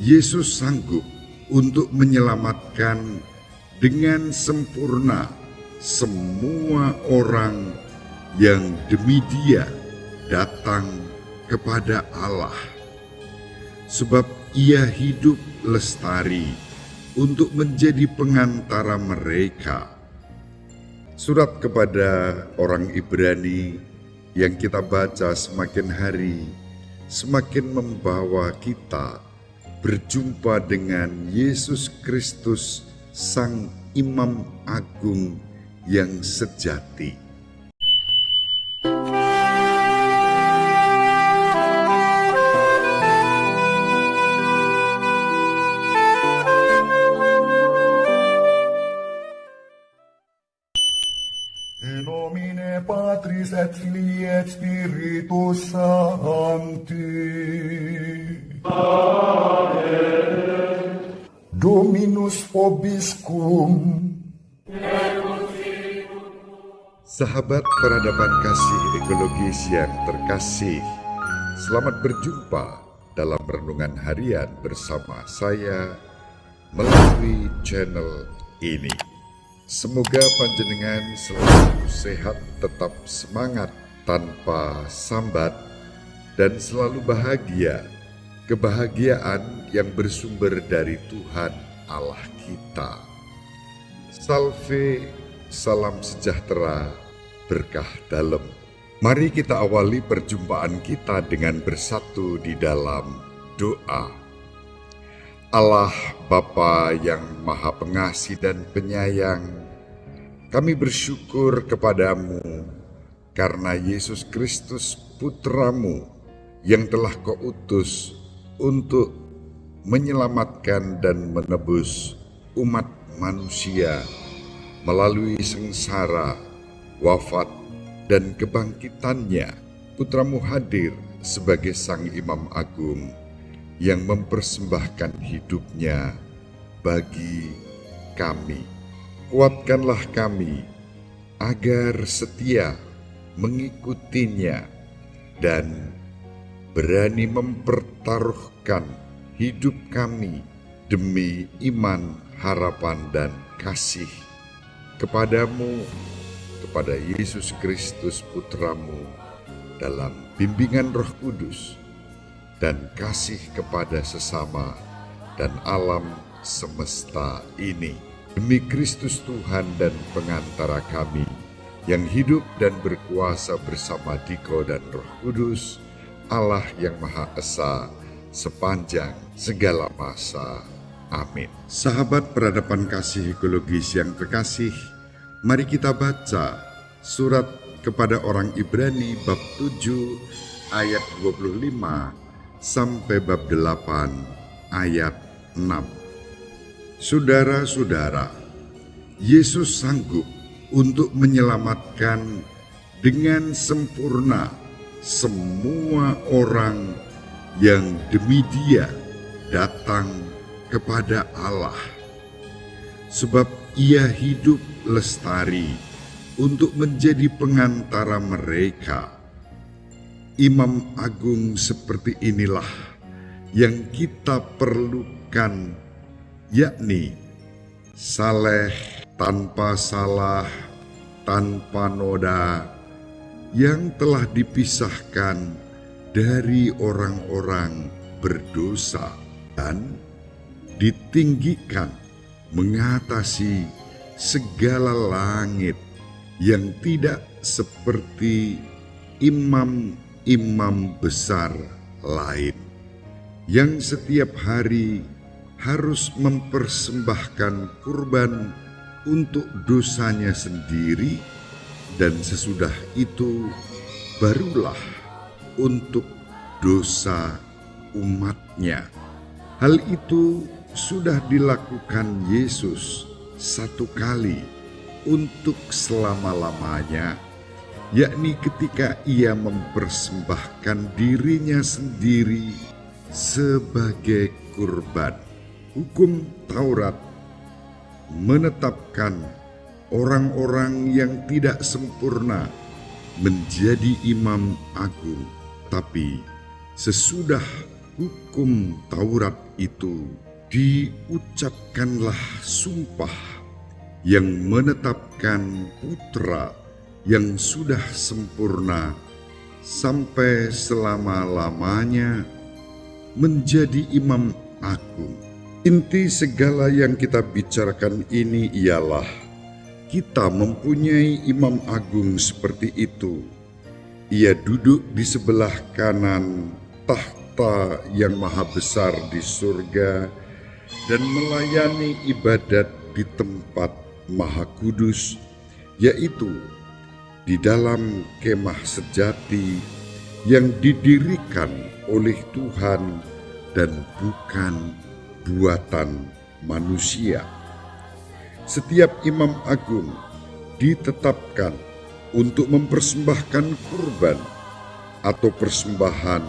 Yesus sanggup untuk menyelamatkan dengan sempurna semua orang yang demi Dia datang kepada Allah. Sebab Ia hidup lestari untuk menjadi pengantara mereka. Surat kepada orang Ibrani yang kita baca semakin hari semakin membawa kita berjumpa dengan Yesus Kristus, Sang Imam Agung yang sejati. In nomine Patris et Filii et Spiritus Sancti. Amen. Dominus vobiscum. Sahabat peradaban kasih ekologis yang terkasih, selamat berjumpa dalam renungan harian bersama saya melalui channel ini. Semoga panjenengan selalu sehat, tetap semangat tanpa sambat, dan selalu bahagia. Kebahagiaan yang bersumber dari Tuhan Allah kita. Salve, salam sejahtera, berkah dalam. Mari kita awali perjumpaan kita dengan bersatu di dalam doa. Allah Bapa yang Maha Pengasih dan Penyayang, kami bersyukur kepadamu karena Yesus Kristus Putramu yang telah Kau utus untuk menyelamatkan dan menebus umat manusia melalui sengsara, wafat, dan kebangkitannya. Putramu hadir sebagai Sang Imam Agung yang mempersembahkan hidupnya bagi kami. Kuatkanlah kami agar setia mengikutinya dan berani mempertaruhkan hidup kami demi iman, harapan, dan kasih kepadamu, kepada Yesus Kristus Putramu, dalam bimbingan Roh Kudus dan kasih kepada sesama dan alam semesta ini. Demi Kristus Tuhan dan pengantara kami, yang hidup dan berkuasa bersama Diko dan Roh Kudus, Allah yang Maha Esa, sepanjang segala masa. Amin. Sahabat peradaban kasih ekologis yang terkasih, mari kita baca surat kepada orang Ibrani bab 7 ayat 25 sampai bab 8 ayat 6. Saudara-saudara, Yesus sanggup untuk menyelamatkan dengan sempurna semua orang yang demi Dia datang kepada Allah. Sebab Ia hidup lestari untuk menjadi pengantara mereka. Imam agung seperti inilah yang kita perlukan, yakni saleh, tanpa salah, tanpa noda, yang telah dipisahkan dari orang-orang berdosa dan ditinggikan mengatasi segala langit, yang tidak seperti imam-imam besar lain, yang setiap hari harus mempersembahkan kurban untuk dosanya sendiri, dan sesudah itu barulah untuk dosa umatnya. Hal itu sudah dilakukan Yesus satu kali untuk selama-lamanya, yakni ketika Ia mempersembahkan dirinya sendiri sebagai kurban. Hukum Taurat menetapkan orang-orang yang tidak sempurna menjadi imam agung, tapi sesudah hukum Taurat itu diucapkanlah sumpah yang menetapkan putra yang sudah sempurna sampai selama-lamanya menjadi imam agung. Inti segala yang kita bicarakan ini ialah kita mempunyai imam agung seperti itu. Ia duduk di sebelah kanan tahta yang maha besar di surga dan melayani ibadat di tempat maha kudus, yaitu di dalam kemah sejati yang didirikan oleh Tuhan dan bukan buatan manusia. Setiap imam agung ditetapkan untuk mempersembahkan kurban atau persembahan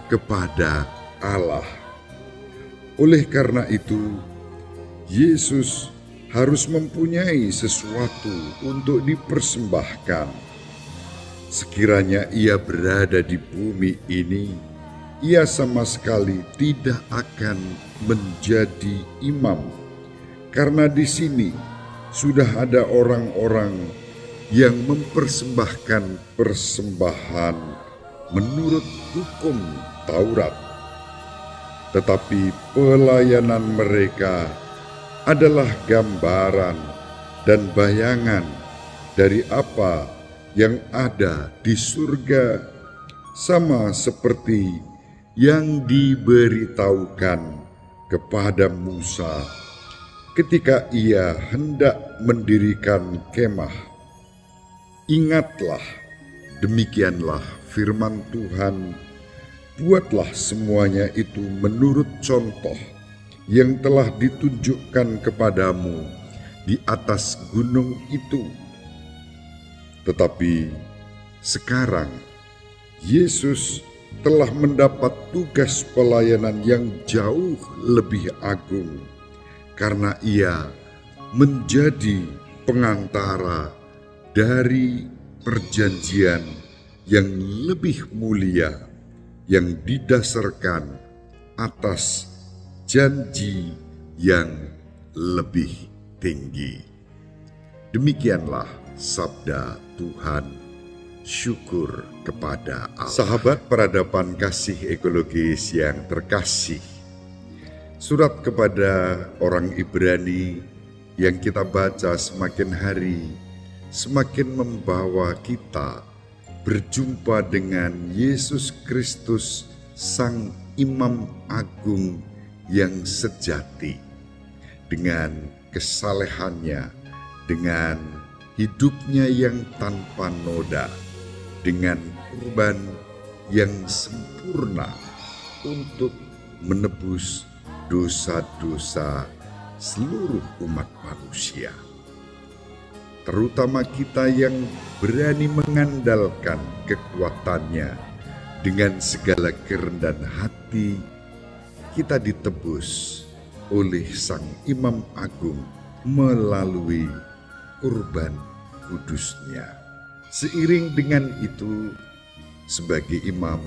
kepada Allah. Oleh karena itu, Yesus harus mempunyai sesuatu untuk dipersembahkan. Sekiranya ia berada di bumi ini, ia sama sekali tidak akan menjadi imam, karena di sini sudah ada orang-orang yang mempersembahkan persembahan menurut hukum Taurat. Tetapi pelayanan mereka adalah gambaran dan bayangan dari apa yang ada di surga, sama seperti yang diberitahukan kepada Musa ketika ia hendak mendirikan kemah. Ingatlah, demikianlah firman Tuhan, buatlah semuanya itu menurut contoh yang telah ditunjukkan kepadamu di atas gunung itu. Tetapi sekarang Yesus telah mendapat tugas pelayanan yang jauh lebih agung, karena ia menjadi pengantara dari perjanjian yang lebih mulia yang didasarkan atas janji yang lebih tinggi. Demikianlah sabda Tuhan. Syukur kepada Allah. Sahabat peradaban kasih ekologis yang terkasih, surat kepada orang Ibrani yang kita baca semakin hari semakin membawa kita berjumpa dengan Yesus Kristus, Sang Imam Agung yang sejati, dengan kesalehannya, dengan hidupnya yang tanpa noda, dengan kurban yang sempurna untuk menebus dosa-dosa seluruh umat manusia. Terutama kita yang berani mengandalkan kekuatannya, dengan segala kerendahan hati, kita ditebus oleh Sang Imam Agung melalui kurban kudusnya. Seiring dengan itu, sebagai imam,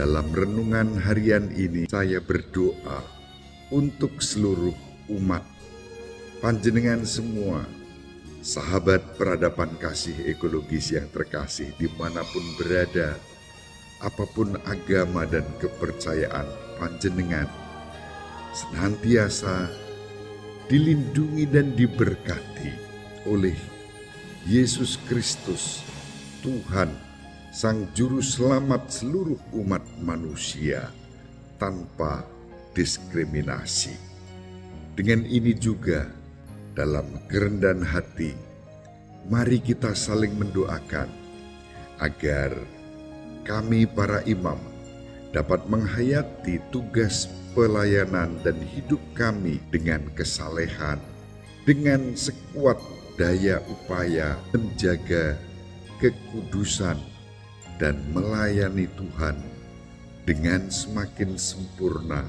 dalam renungan harian ini saya berdoa untuk seluruh umat, panjenengan semua, sahabat peradaban kasih ekologis yang terkasih dimanapun berada, apapun agama dan kepercayaan panjenengan, senantiasa dilindungi dan diberkati oleh Yesus Kristus, Tuhan, Sang Juru Selamat seluruh umat manusia, tanpa diskriminasi. Dengan ini juga, dalam kerendahan hati, mari kita saling mendoakan agar kami para imam dapat menghayati tugas pelayanan dan hidup kami dengan kesalehan, dengan sekuat daya upaya menjaga kekudusan dan melayani Tuhan dengan semakin sempurna,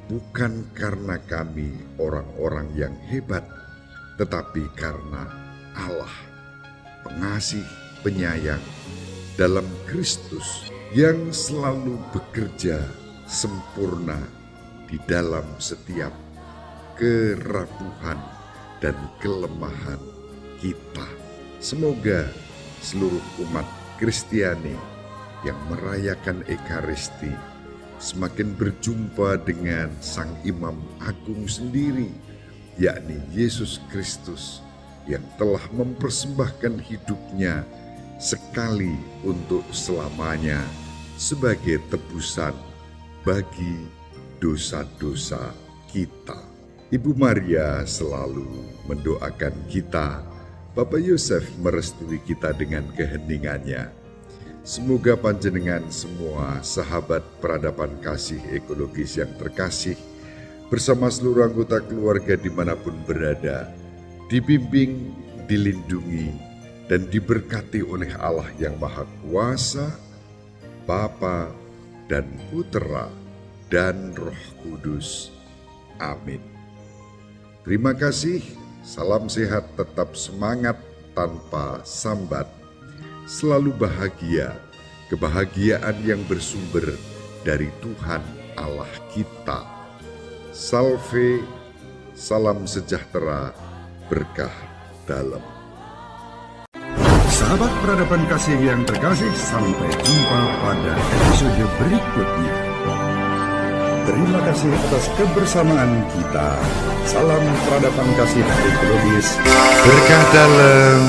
bukan karena kami orang-orang yang hebat, tetapi karena Allah, pengasih penyayang dalam Kristus yang selalu bekerja sempurna di dalam setiap kerapuhan dan kelemahan kita. Semoga seluruh umat Kristiani yang merayakan Ekaristi semakin berjumpa dengan Sang Imam Agung sendiri, yakni Yesus Kristus yang telah mempersembahkan hidupnya sekali untuk selamanya sebagai tebusan bagi dosa-dosa kita. Ibu Maria selalu mendoakan kita. Bapak Yosef merestui kita dengan keheningannya. Semoga panjenengan semua sahabat peradaban kasih ekologis yang terkasih bersama seluruh anggota keluarga dimanapun berada, dibimbing, dilindungi, dan diberkati oleh Allah yang Maha Kuasa, Bapa dan Putera dan Roh Kudus. Amin. Terima kasih. Salam sehat, tetap semangat tanpa sambat. Selalu bahagia, kebahagiaan yang bersumber dari Tuhan Allah kita. Salve, salam sejahtera, berkah dalam. Sahabat peradaban kasih yang terkasih, sampai jumpa pada episode berikutnya. Terima kasih atas kebersamaan kita. Salam peradaban kasih ekologis. Berkah dalam.